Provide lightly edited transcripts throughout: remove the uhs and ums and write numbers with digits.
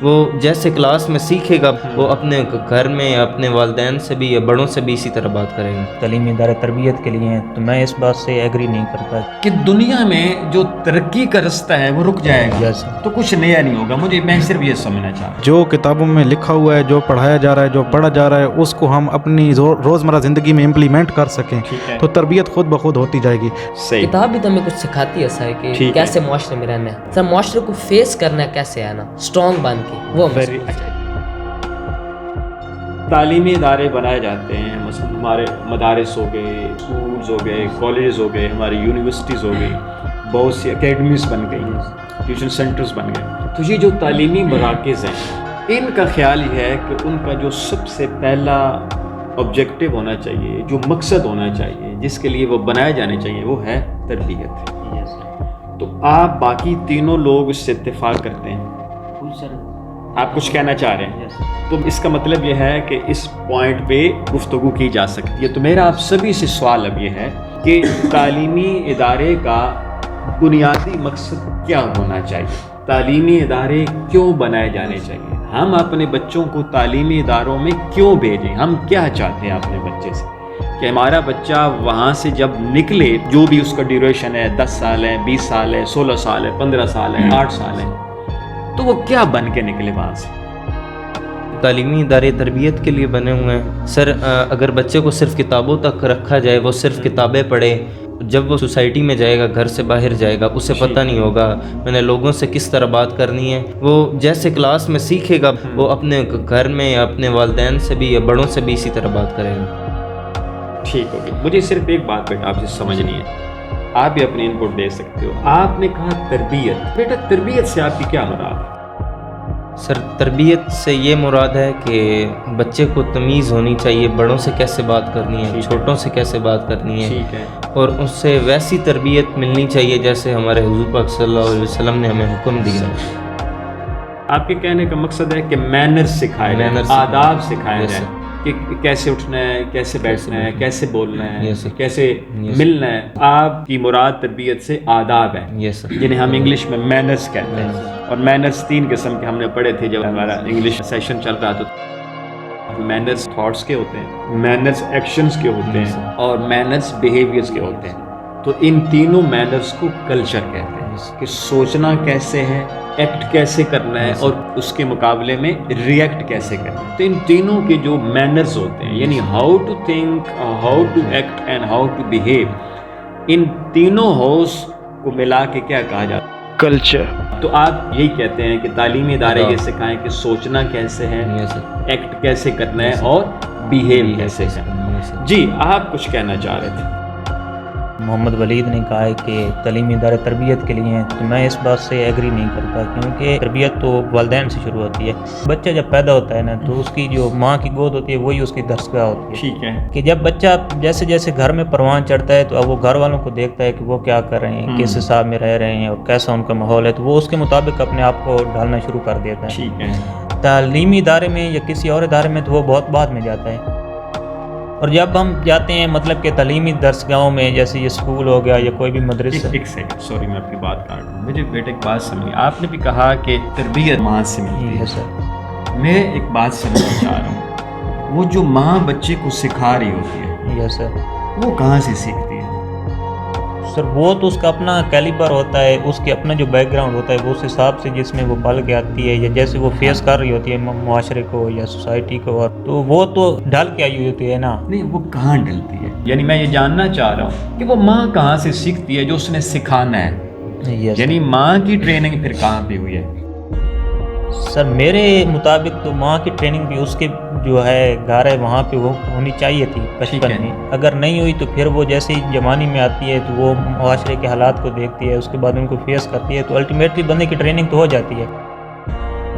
وہ جیسے کلاس میں سیکھے گا وہ اپنے گھر میں یا اپنے والدین سے بھی یا بڑوں سے بھی اسی طرح بات کرے گا۔ تعلیمی ادارے تربیت کے لیے ہیں تو میں اس بات سے ایگری نہیں کرتا کہ دنیا میں جو ترقی کا رستہ ہے وہ رک جائے گا تو کچھ نیا نہیں ہوگا۔ میں صرف یہ سمجھنا چاہ رہا ہوں، جو کتابوں میں لکھا ہوا ہے، جو پڑھایا جا رہا ہے، جو پڑھا جا رہا ہے، اس کو ہم اپنی روزمرہ زندگی میں امپلیمنٹ کر سکیں تو تربیت خود بخود ہوتی جائے گی۔ صحیح کتاب بھی تو ہمیں کچھ سکھاتی ہے سر کہ کیسے معاشرے میں رہنا ہے، سر معاشرے کو فیس کرنا ہے، کیسے آنا اسٹرانگ بن کے وہ تعلیمی ادارے بنائے جاتے ہیں، مثلا ہمارے مدارس ہو گئے، اسکولز ہو گئے، کالجز ہو گئے، ہماری یونیورسٹیز ہو گئی، بہت سی اکیڈمیز بن گئی، ٹیوشن سینٹرز بن گئے۔ تو یہ جو تعلیمی مراکز ہیں ان کا خیال یہ ہے کہ ان کا جو سب سے پہلا آبجیکٹو ہونا چاہیے، جو مقصد ہونا چاہیے، جس کے لیے وہ بنائے جانے چاہیے، وہ ہے تربیت۔ تو آپ باقی تینوں لوگ اس سے اتفاق کرتے ہیں؟ آپ کچھ کہنا چاہ رہے ہیں تو اس کا مطلب یہ ہے کہ اس پوائنٹ پہ گفتگو کی جا سکتی ہے۔ تو میرا آپ سبھی سے سوال اب یہ ہے کہ تعلیمی ادارے کا بنیادی مقصد کیا ہونا چاہیے؟ تعلیمی ادارے کیوں بنائے جانے چاہیے؟ ہم اپنے بچوں کو تعلیمی اداروں میں کیوں بھیجیں؟ ہم کیا چاہتے ہیں اپنے بچے سے کہ ہمارا بچہ وہاں سے جب نکلے، جو بھی اس کا ڈیوریشن ہے، 10 سال ہے، 20 سال ہے، 16 سال ہے، 15 سال ہے، 8 سال ہے، تو وہ کیا بن کے نکلے وہاں سے؟ تعلیمی ادارے تربیت کے لیے بنے ہوئے ہیں سر۔ اگر بچے کو صرف کتابوں تک رکھا جائے، وہ صرف کتابیں پڑھے، جب وہ سوسائٹی میں جائے گا، گھر سے باہر جائے گا، اسے پتہ نہیں ہوگا میں نے لوگوں سے کس طرح بات کرنی ہے۔ وہ جیسے کلاس میں سیکھے گا وہ اپنے گھر میں یا اپنے والدین سے بھی یا بڑوں سے بھی اسی طرح بات کرے گا۔ ٹھیک ہوگی۔ مجھے صرف ایک بات بیٹا آپ سے سمجھنی ہے، آپ بھی اپنی انپٹ دے سکتے ہو۔ آپ نے کہا تربیت، بیٹا تربیت سے آپ کی کیا مراد ہے؟ سر تربیت سے یہ مراد ہے کہ بچے کو تمیز ہونی چاہیے، بڑوں سے کیسے بات کرنی ہے، چھوٹوں سے کیسے بات کرنی ہے، ٹھیک ہے، اور اس سے ویسی تربیت ملنی چاہیے جیسے ہمارے حضور پاک صلی اللہ علیہ وسلم نے ہمیں حکم دیا۔ آپ کے کہنے کا مقصد ہے کہ مینرز سکھائے جائیں، آداب سکھائے جائیں کہ کیسے اٹھنا ہے، کیسے بیٹھنا ہے، کیسے بولنا ہے، کیسے ملنا ہے۔ آپ کی مراد تربیت سے آداب ہے جنہیں ہم انگلش میں مینرز کہتے ہیں، اور مینرز 3 قسم کے ہم نے پڑھے تھے جب ہمارا انگلش سیشن چل رہا تھا۔ مینرز تھاٹس کے ہوتے ہیں، مینرز ایکشنز کے ہوتے ہیں، اور مینرز بیہیویئرز کے ہوتے ہیں۔ تو ان تینوں مینرز کو کلچر کہتے ہیں کہ سوچنا کیسے ہے، ایکٹ کیسے کرنا ہے، اور اس کے مقابلے میں ریئیکٹ کیسے کرنا ہے۔ تو ان تینوں کے جو مینرز ہوتے ہیں، یعنی how to think, how to act and how to behave, ان تینوں ہاؤس کو ملا کے کیا کہا جاتا ہے؟ کلچر۔ تو آپ یہی کہتے ہیں کہ تعلیمی ادارے یہ سکھائیں کہ سوچنا کیسے ہے، ایکٹ کیسے کرنا ہے، اور بیہیو کیسے کرنا ہے۔ جی آپ کچھ کہنا چاہ رہے تھے؟ محمد ولید نے کہا ہے کہ تعلیمی ادارے تربیت کے لیے ہیں تو میں اس بات سے ایگری نہیں کرتا، کیونکہ تربیت تو والدین سے شروع ہوتی ہے۔ بچہ جب پیدا ہوتا ہے نا تو اس کی جو ماں کی گود ہوتی ہے وہی اس کی درسگاہ ہوتی ہے۔ ٹھیک ہے کہ جب بچہ جیسے جیسے گھر میں پروان چڑھتا ہے تو اب وہ گھر والوں کو دیکھتا ہے کہ وہ کیا کر رہے ہیں، کس حساب میں رہ رہے ہیں اور کیسا ان کا ماحول ہے، تو وہ اس کے مطابق اپنے آپ کو ڈھالنا شروع کر دیتا ہے۔ ٹھیک ہے۔ تعلیمی ادارے میں یا کسی اور ادارے میں تو وہ بہت بعد میں جاتا ہے، اور جب ہم جاتے ہیں مطلب کہ تعلیمی درسگاہوں میں جیسے یہ اسکول ہو گیا یا کوئی بھی مدرسہ۔ ایک سیکنڈ، سوری میں آپ کی بات کاٹ رہا ہوں، مجھے بیٹے ایک بات سمجھیے۔ آپ نے بھی کہا کہ تربیت ماں سے ملتی ہے۔ سر میں ایک بات سمجھنا چاہ رہا ہوں، وہ جو ماں بچے کو سکھا رہی ہوتی ہے یس سر، وہ کہاں سے سیکھتی ہے؟ سر وہ تو اس کا اپنا کیلیبر ہوتا ہے، اس کے اپنا جو بیک گراؤنڈ ہوتا ہے وہ اس حساب سے جس میں وہ پل کے آتی ہے، یا جیسے وہ فیس کر رہی ہوتی ہے معاشرے کو یا سوسائٹی کو، اور تو وہ تو ڈھل کے آئی ہوتی ہے نا۔ نہیں، وہ کہاں ڈلتی ہے؟ یعنی میں یہ جاننا چاہ رہا ہوں کہ وہ ماں کہاں سے سیکھتی ہے جو اس نے سکھانا ہے، یس یعنی ماں کی ٹریننگ پھر کہاں پہ ہوئی ہے؟ سر میرے مطابق تو ماں کی ٹریننگ بھی اس کے جو ہے گھر ہے وہاں پہ وہ ہونی چاہیے تھی بچپن میں، اگر نہیں ہوئی تو پھر وہ جیسے ہی جوانی میں آتی ہے تو وہ معاشرے کے حالات کو دیکھتی ہے، اس کے بعد ان کو فیس کرتی ہے، تو الٹیمیٹلی بندے کی ٹریننگ تو ہو جاتی ہے۔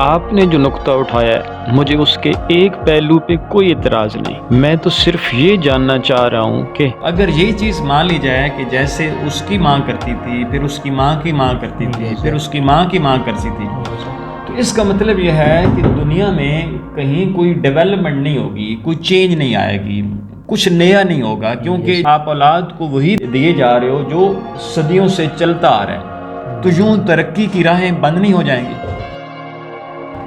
آپ نے جو نقطہ اٹھایا ہے مجھے اس کے ایک پہلو پہ کوئی اعتراض نہیں، میں تو صرف یہ جاننا چاہ رہا ہوں کہ اگر یہ چیز مان لی جائے کہ جیسے اس کی ماں کرتی تھی، پھر اس کی ماں کی ماں کرتی تھی، پھر اس کی ماں کی ماں کرتی تھی، تو اس کا مطلب یہ ہے کہ دنیا میں کہیں کوئی ڈیولپمنٹ نہیں ہوگی، کوئی چینج نہیں آئے گی، کچھ نیا نہیں ہوگا، کیونکہ آپ اولاد کو وہی دیے جا رہے ہو جو صدیوں سے چلتا آ رہا ہے۔ تو یوں ترقی کی راہیں بند نہیں ہو جائیں گی؟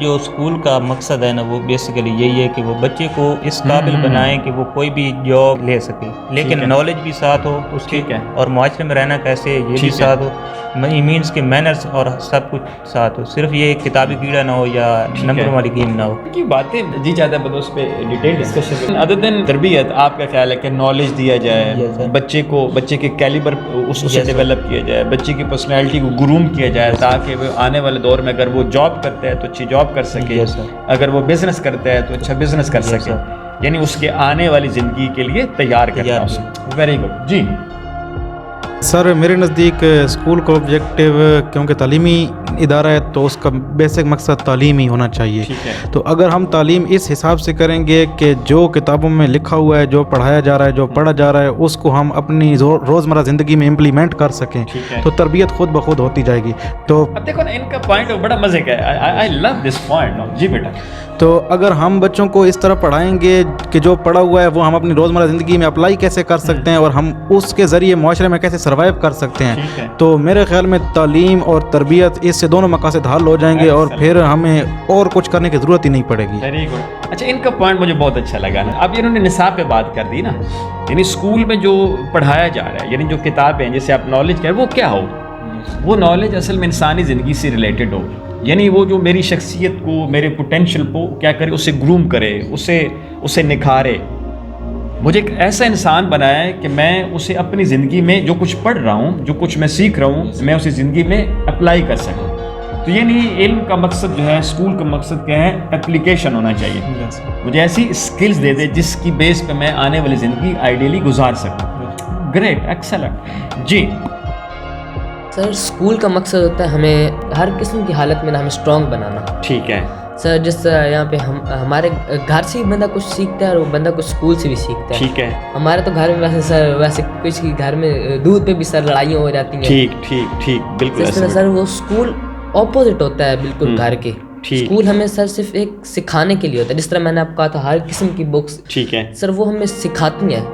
جو اسکول کا مقصد ہے نا وہ بیسیکلی یہی ہے کہ وہ بچے کو اس قابل بنائیں کہ وہ کوئی بھی جاب لے سکے، لیکن نالج بھی ساتھ ہو اس کے، اور معاشرے میں رہنا کیسے یہ بھی ساتھ ہو، مینس کے مینرز اور سب کچھ ساتھ ہو، صرف یہ کتابی کیڑا نہ ہو یا نمبر والی گیم نہ ہو کی باتیں جی چاہتے ہیں اس پہ ڈیٹیل ڈسکشن۔ ادر دین تربیت، آپ کا خیال ہے کہ نالج دیا جائے بچے کے کیلیبر اس سے ڈیولپ کیا جائے، بچے کی پرسنالٹی کو گروم کیا جائے تاکہ وہ آنے والے دور میں اگر وہ جاب کرتا ہے تو اچھی جاب کر سکے، اگر وہ بزنس کرتا ہے تو اچھا بزنس کر سکے، یعنی اس کے آنے والی زندگی کے لیے تیار کرنا اسے۔ ویری گڈ جی سر، میرے نزدیک اسکول کا آبجیکٹیو کیونکہ تعلیمی ادارہ ہے تو اس کا بیسک مقصد تعلیم ہی ہونا چاہیے۔ تو اگر ہم تعلیم اس حساب سے کریں گے کہ جو کتابوں میں لکھا ہوا ہے، جو پڑھایا جا رہا ہے، جو پڑھا جا رہا ہے، اس کو ہم اپنی روزمرہ زندگی میں امپلیمنٹ کر سکیں تو تربیت خود بخود ہوتی جائے گی۔ تو اب دیکھو نا ان کا پوائنٹ بڑا مزے کا ہے، آئی لو دس پوائنٹ جی بیٹا۔ تو اگر ہم بچوں کو اس طرح پڑھائیں گے کہ جو پڑھا ہوا ہے وہ ہم اپنی روزمرہ زندگی میں اپلائی کیسے کر سکتے ہیں اور ہم اس کے ذریعے معاشرے میں کیسے سروائیو کر سکتے ہیں، تو میرے خیال میں تعلیم اور تربیت اس سے دونوں مقاصد حل ہو جائیں گے اور پھر ہمیں اور کچھ کرنے کی ضرورت ہی نہیں پڑے گی۔ Very good. اچھا، ان کا پوائنٹ مجھے بہت اچھا لگا نا، اب انہوں نے نصاب پہ بات کر دی نا، یعنی اسکول میں جو پڑھایا جا رہا ہے، یعنی جو کتابیں جیسے آپ نالج کہہ رہے وہ کیا ہو، وہ نالج اصل میں انسانی زندگی سے ریلیٹڈ ہو، یعنی وہ جو میری شخصیت کو، میرے پوٹینشیل کو کیا کرے، اسے گروم کرے، اسے نکھارے، مجھے ایک ایسا انسان بنایا ہے کہ میں اسے اپنی زندگی میں جو کچھ پڑھ رہا ہوں، جو کچھ میں سیکھ رہا ہوں، میں اسے زندگی میں اپلائی کر سکوں۔ تو یعنی علم کا مقصد جو ہے، اسکول کا مقصد کیا ہے، اپلیکیشن ہونا چاہیے، مجھے ایسی اسکلز دے دے جس کی بیس پہ میں آنے والی زندگی آئیڈیلی گزار سکوں۔ گریٹ، ایکسلنٹ جی۔ سر، اسکول کا مقصد ہوتا ہے ہمیں ہر قسم کی حالت میں ہمیں اسٹرانگ بنانا۔ ٹھیک ہے سر، جس طرح یہاں پہ ہمارے گھر سے ہی بندہ کچھ سیکھتا ہے اور وہ بندہ کچھ اسکول سے بھی سیکھتا ہے۔ ٹھیک ہے، ہمارے تو گھر میں ویسے کچھ گھر میں دودھ پہ بھی سر لڑائیاں ہو جاتی ہیں۔ ٹھیک بالکل۔ جس طرح سر وہ اسکول اپوزٹ ہوتا ہے بالکل گھر کے۔ اسکول ہمیں سر صرف ایک سکھانے کے لیے ہوتا ہے، جس طرح میں نے آپ کو کہا تھا ہر قسم کی بکس، ٹھیک ہے سر وہ ہمیں سکھاتی ہیں۔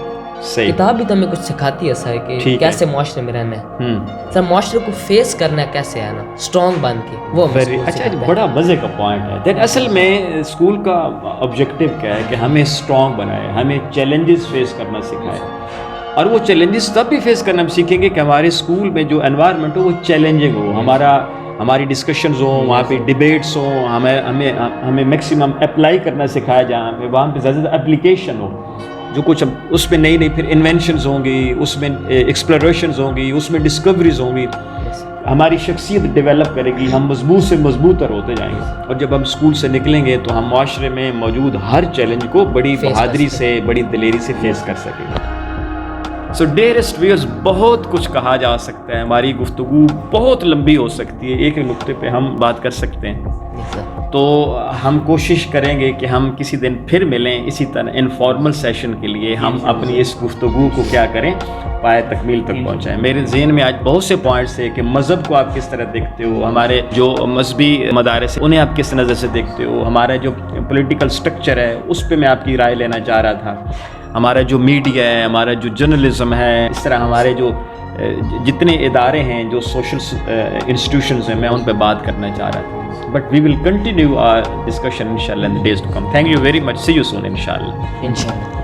کتاب بھی تو ہمیں کچھ سکھاتی ہے سر کہ کیسے معاشرے میں رہنا ہے، سر معاشرے کو فیس کرنا ہے، کیسے آنا اسٹرانگ بن کے، وہ اچھا بڑا مزے کا پوائنٹ ہے۔ دیٹ اصل میں اسکول کا آبجیکٹیو کیا ہے کہ ہمیں اسٹرانگ بنائے، ہمیں چیلنجز فیس کرنا سکھائے، اور وہ چیلنجز تب بھی فیس کرنا ہم سیکھیں گے کہ ہمارے اسکول میں جو انوائرمنٹ ہو وہ چیلنجنگ ہو، ہماری ڈسکشنز ہوں، وہاں پہ ڈیبیٹس ہوں، ہمیں میکسیمم اپلائی کرنا سکھایا جائے، ہمیں وہاں پہ زیادہ زیادہ اپلیکیشن ہو، جو کچھ اس میں نئی پھر انوینشنز ہوں گی، اس میں ایکسپلوریشنز ہوں گی، اس میں ڈسکوریز ہوں گی، ہماری شخصیت ڈیولپ کرے گی، ہم مضبوط سے مضبوط تر ہوتے جائیں گے، اور جب ہم اسکول سے نکلیں گے تو ہم معاشرے میں موجود ہر چیلنج کو بڑی بہادری سے، بڑی دلیری سے فیس کر سکیں گے۔ سو ڈیئرسٹ ویئرز، بہت کچھ کہا جا سکتا ہے، ہماری گفتگو بہت لمبی ہو سکتی ہے، ایک نقطے پہ ہم بات کر سکتے ہیں، تو ہم کوشش کریں گے کہ ہم کسی دن پھر ملیں اسی طرح انفارمل سیشن کے لیے، ہم اپنی اس گفتگو کو کیا کریں، پائے تکمیل تک پہنچائیں۔ میرے ذہن میں آج بہت سے پوائنٹس ہیں کہ مذہب کو آپ کس طرح دیکھتے ہو، ہمارے جو مذہبی مدارس ہیں انہیں آپ کس نظر سے دیکھتے ہو، ہمارا جو پولیٹیکل سٹرکچر ہے اس پہ میں آپ کی رائے لینا چاہ رہا تھا، ہمارا جو میڈیا ہے، ہمارا جو جرنلزم ہے، اس طرح ہمارے جو جتنے ادارے ہیں، جو سوشل انسٹیٹیوشنز ہیں، میں ان پہ بات کرنا چاہ رہا تھا۔ But we will continue our discussion inshallah in the days to come. Thank you very much. See you soon inshallah.